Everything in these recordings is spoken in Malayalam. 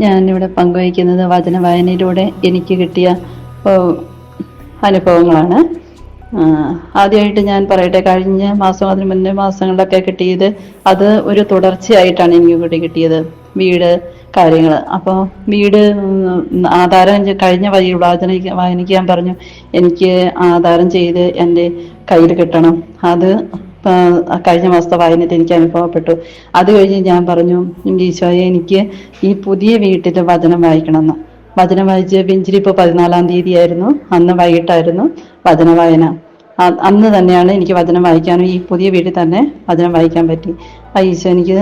ഞാനിവിടെ പങ്കുവയ്ക്കുന്നത് വചന വായനയിലൂടെ എനിക്ക് കിട്ടിയ ഏഹ്, അനുഭവങ്ങളാണ്. ആദ്യമായിട്ട് ഞാൻ പറയട്ടെ, കഴിഞ്ഞ മാസം അതിന് മുന്നേ മാസങ്ങളിലൊക്കെ കിട്ടിയത് അത് ഒരു തുടർച്ചയായിട്ടാണ് എനിക്ക് ഇവിടെ കിട്ടിയത്. വീട് കാര്യങ്ങൾ. അപ്പോൾ വീട് ആധാരം കഴിഞ്ഞ വായനയ്ക്ക് ഞാൻ പറഞ്ഞു എനിക്ക് ആധാരം ചെയ്ത് എൻ്റെ കയ്യിൽ കിട്ടണം. അത് കഴിഞ്ഞ മാസത്തെ വായനയിൽ എനിക്ക് അനുഭവപ്പെട്ടു. അത് കഴിഞ്ഞ് ഞാൻ പറഞ്ഞു, ഈശോയെ എനിക്ക് ഈ പുതിയ വീട്ടിൽ വചനം വായിക്കണമെന്ന്. വചനം വായിച്ച് ബെഞ്ചിൽ ഇപ്പോൾ 14-ാം തീയതി ആയിരുന്നു, അന്ന് വൈകിട്ടായിരുന്നു വചന വായന. അന്ന് തന്നെയാണ് എനിക്ക് വചനം വായിക്കാനും ഈ പുതിയ വീട്ടിൽ തന്നെ വചനം വായിക്കാൻ പറ്റി. ഈശോ എനിക്ക്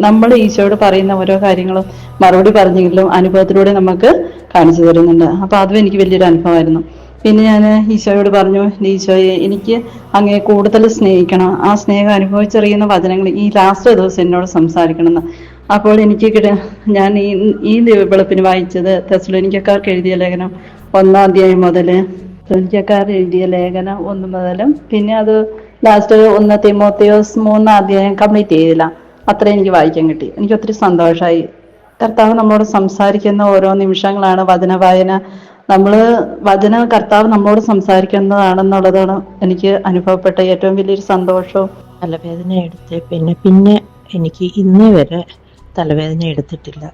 നമ്മൾ ഈശോയോട് പറയുന്ന ഓരോ കാര്യങ്ങളും മറുപടി പറഞ്ഞെങ്കിലും അനുഭവത്തിലൂടെ നമുക്ക് കാണിച്ചു തരുന്നുണ്ട്. അപ്പോൾ അതും എനിക്ക് വലിയൊരു അനുഭവമായിരുന്നു. പിന്നെ ഞാൻ ഈശോയോട് പറഞ്ഞു, ഈശോയെ എനിക്ക് അങ്ങയെ കൂടുതൽ സ്നേഹിക്കണം, ആ സ്നേഹം അനുഭവിച്ചറിയുന്ന വചനങ്ങൾ ഈ ലാസ്റ്റ് ദിവസം എന്നോട് സംസാരിക്കണമെന്ന്. അപ്പോൾ എനിക്ക് ഞാൻ ഈ വെളുപ്പിന് വായിച്ചത് തെസ്സലോനിക്കക്കാർക്ക് എഴുതിയ ലേഖനം 1-ാം അധ്യായം മുതൽ, തെസ്സലോനിക്കക്കാർ എഴുതിയ ലേഖനം 1 മുതലും പിന്നെ അത് ലാസ്റ്റ് 1 തിമോത്തിയോസ് 3-ാം അധ്യായം കംപ്ലീറ്റ് ചെയ്തില്ല. അത്രയും എനിക്ക് വായിക്കാൻ കിട്ടി. എനിക്ക് ഒത്തിരി സന്തോഷമായി. കർത്താവ് നമ്മളോട് സംസാരിക്കുന്ന ഓരോ നിമിഷങ്ങളാണ് വചന വായന. കർത്താവ് നമ്മളോട് സംസാരിക്കുന്നതാണെന്നുള്ളതാണ് എനിക്ക് അനുഭവപ്പെട്ട ഏറ്റവും വലിയൊരു സന്തോഷവും. തലവേദന എടുത്ത് പിന്നെ എനിക്ക് ഇന്നേ വരെ തലവേദന എടുത്തിട്ടില്ല.